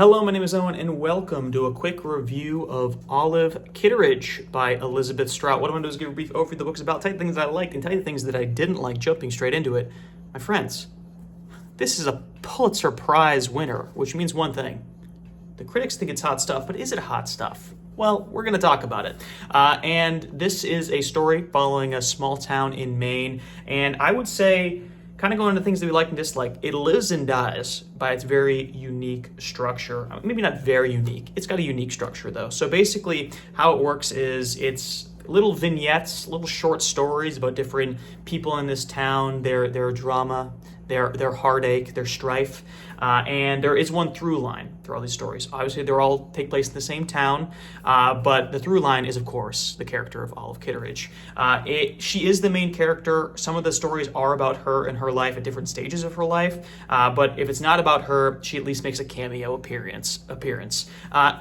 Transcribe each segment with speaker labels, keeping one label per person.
Speaker 1: Hello, my name is Owen, and welcome to a quick review of Olive Kitteridge by Elizabeth Strout. What I'm going to do is give a brief overview of the book's about, tell you things I liked, and tell you things that I didn't like, jumping straight into it. My friends, this is a Pulitzer Prize winner, which means one thing. The critics think it's hot stuff, but is it hot stuff? Well, we're going to talk about it. And this is a story following a small town in Maine, and I would say, kind of going into things that we like and dislike, it lives and dies by its very unique structure. Maybe not very unique. It's got a unique structure, though. So basically, how it works is it's little vignettes, little short stories about different people in this town, their drama, their heartache, their strife, and there is one through line through all these stories. Obviously, they all take place in the same town, but the through line is, of course, the character of Olive Kitteridge. She is the main character. Some of the stories are about her and her life at different stages of her life, but if it's not about her, she at least makes a cameo appearance,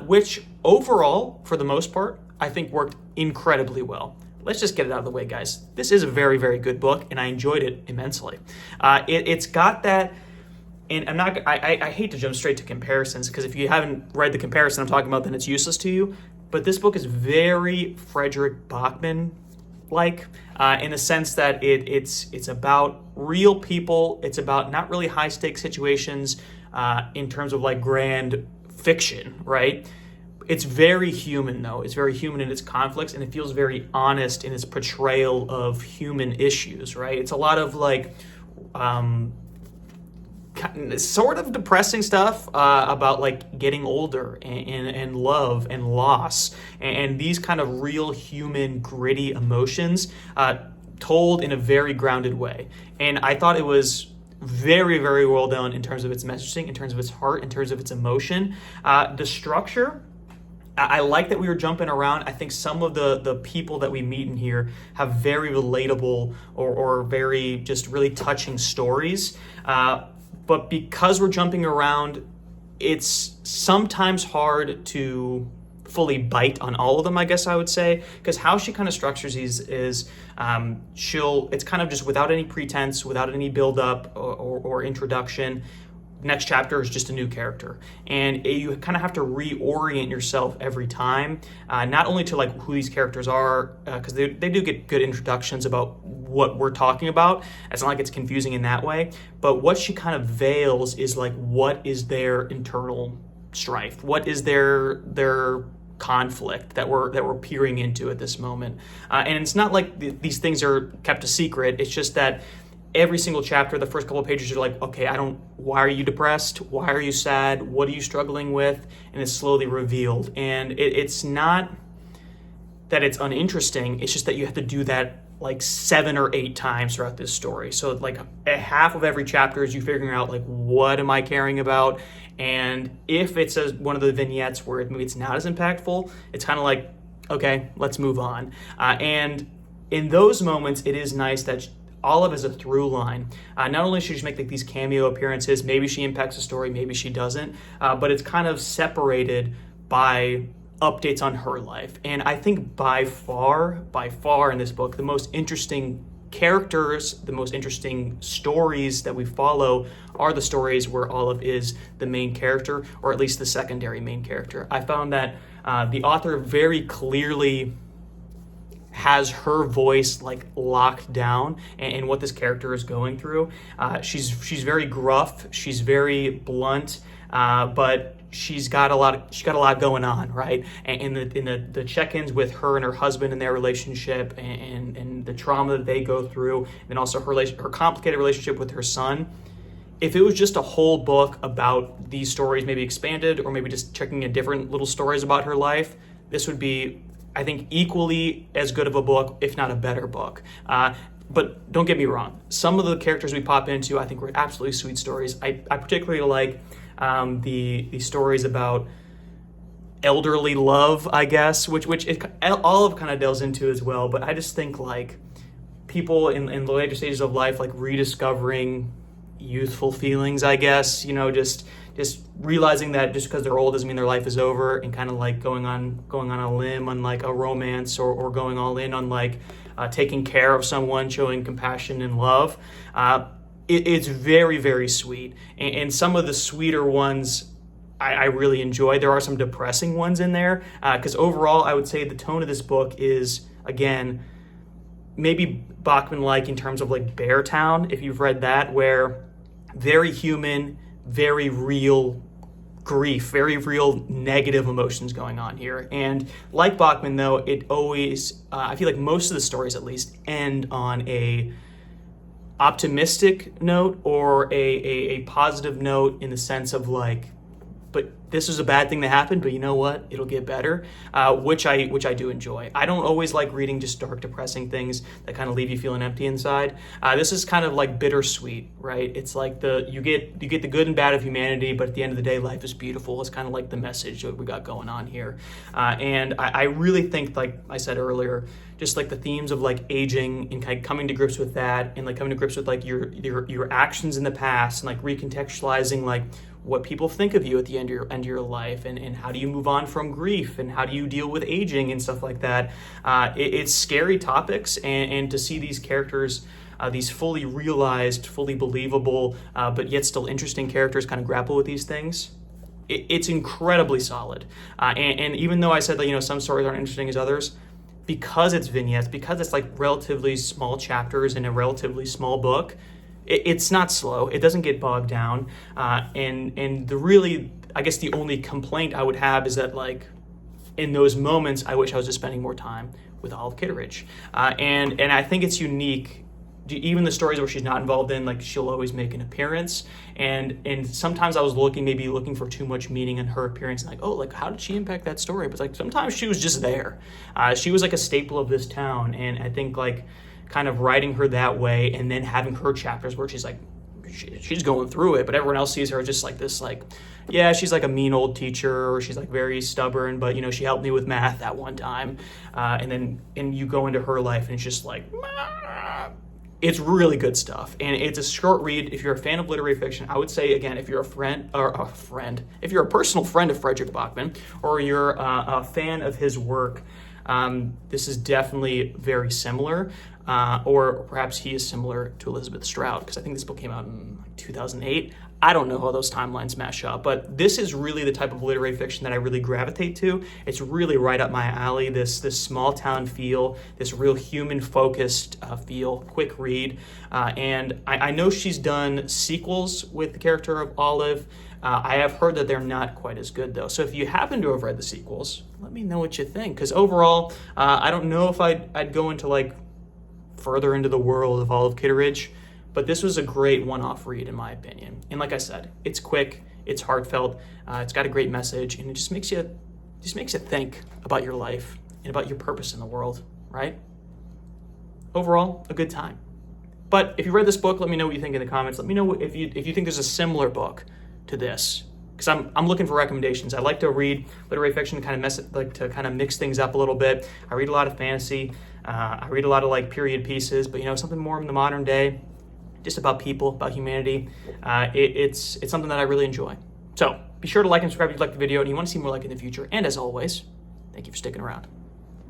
Speaker 1: which overall, for the most part, I think worked incredibly well. Let's just get it out of the way, guys. This is a very, very good book, and I enjoyed it immensely. It's got that, and I hate to jump straight to comparisons, because if you haven't read the comparison I'm talking about, then it's useless to you. But this book is very Frederick Bachman-like, in the sense that it's about real people. It's about not really high-stakes situations in terms of like grand fiction, right? It's very human, though. It's very human in its conflicts, and it feels very honest in its portrayal of human issues, right? It's a lot of like sort of depressing stuff about like getting older and love and loss and these kind of real human gritty emotions told in a very grounded way. And I thought it was very, very well done in terms of its messaging, in terms of its heart, in terms of its emotion. The structure, I like that we were jumping around. I think some of the people that we meet in here have very relatable or very just really touching stories. But because we're jumping around, it's sometimes hard to fully bite on all of them, I guess I would say, because how she kind of structures these is it's kind of just without any pretense, without any build up or introduction. Next chapter is just a new character, and you kind of have to reorient yourself every time, not only to like who these characters are, because they do get good introductions about what we're talking about. It's not like it's confusing in that way, but what she kind of veils is like what is their internal strife, what is their conflict that we're peering into at this moment, and it's not like these things are kept a secret. It's just that every single chapter, the first couple of pages, you're like, okay, why are you depressed? Why are you sad? What are you struggling with? And it's slowly revealed. And it's not that it's uninteresting. It's just that you have to do that like 7 or 8 times throughout this story. So like a half of every chapter is you figuring out like, what am I caring about? And if it's one of the vignettes where maybe it's not as impactful, it's kind of like, okay, let's move on. And in those moments, it is nice that Olive is a through line. Not only should she make like these cameo appearances, maybe she impacts the story, maybe she doesn't, but it's kind of separated by updates on her life. And I think by far in this book, the most interesting characters, the most interesting stories that we follow are the stories where Olive is the main character, or at least the secondary main character. I found that the author very clearly has her voice like locked down and what this character is going through. She's very gruff, she's very blunt, but she's got a lot going on, right? And in the check-ins with her and her husband and their relationship and the trauma that they go through, and also her complicated relationship with her son. If it was just a whole book about these stories, maybe expanded, or maybe just checking in different little stories about her life, this would be, I think, equally as good of a book, if not a better book. But don't get me wrong. Some of the characters we pop into, I think, were absolutely sweet stories. I particularly like the stories about elderly love, I guess, which Olive kind of delves into as well. But I just think like people in the later stages of life, like rediscovering youthful feelings, I guess, just realizing that just because they're old doesn't mean their life is over, and kind of like going on a limb on like a romance or going all in on like taking care of someone, showing compassion and love. It's very, very sweet. And some of the sweeter ones I really enjoy. There are some depressing ones in there, because overall, I would say the tone of this book is, again, maybe Bachman-like in terms of like Beartown, if you've read that, where very human, very real grief, very real negative emotions going on here. And like Bachman, though, it always, I feel like most of the stories at least, end on a optimistic note or a positive note, in the sense of like, but this is a bad thing that happened, but you know what? It'll get better, which I do enjoy. I don't always like reading just dark, depressing things that kind of leave you feeling empty inside. This is kind of like bittersweet, right? It's like you get the good and bad of humanity, but at the end of the day, life is beautiful. It's kind of like the message that we got going on here. And I really think, like I said earlier, just like the themes of like aging and kind of coming to grips with that, and like coming to grips with like your actions in the past, and like recontextualizing like what people think of you at the end of your life, and how do you move on from grief, and how do you deal with aging and stuff like that. It's scary topics, and to see these characters, these fully realized, fully believable, but yet still interesting characters kind of grapple with these things, it's incredibly solid. And even though I said that, you know, some stories aren't interesting as others, because it's vignettes, because it's like relatively small chapters in a relatively small book, it's not slow. It doesn't get bogged down. And the really, I guess the only complaint I would have is that, like, in those moments, I wish I was just spending more time with Olive Kitteridge. And I think it's unique. Even the stories where she's not involved in, like, she'll always make an appearance. And sometimes I was looking for too much meaning in her appearance. And like, oh, like, how did she impact that story? But like, sometimes she was just there. She was like a staple of this town. And I think, like, kind of writing her that way, and then having her chapters where she's like, she's going through it, but everyone else sees her just like this, like, yeah, she's like a mean old teacher, or she's like very stubborn, but you know, she helped me with math that one time. And you go into her life, and it's just like, it's really good stuff. And it's a short read. If you're a fan of literary fiction, I would say, again, if you're if you're a personal friend of Frederick Bachman, or you're a fan of his work, this is definitely very similar, or perhaps he is similar to Elizabeth Strout, because I think this book came out in 2008. I don't know how those timelines mash up, but this is really the type of literary fiction that I really gravitate to. It's really right up my alley, this small town feel, this real human focused feel, quick read. And I know she's done sequels with the character of Olive. I have heard that they're not quite as good, though. So if you happen to have read the sequels, let me know what you think. Because overall, I don't know if I'd go into like further into the world of Olive Kitteridge, but this was a great one-off read in my opinion. And like I said, it's quick, it's heartfelt, it's got a great message, and it just makes you think about your life and about your purpose in the world, right? Overall, a good time. But if you read this book, let me know what you think in the comments. Let me know if you think there's a similar book to this, because I'm looking for recommendations. I like to read literary fiction to kind of mix things up a little bit. I read a lot of fantasy. I read a lot of like period pieces, but you know, something more in the modern day, just about people, about humanity. It's something that I really enjoy. So be sure to like and subscribe if you like the video and you want to see more like in the future. And as always, thank you for sticking around.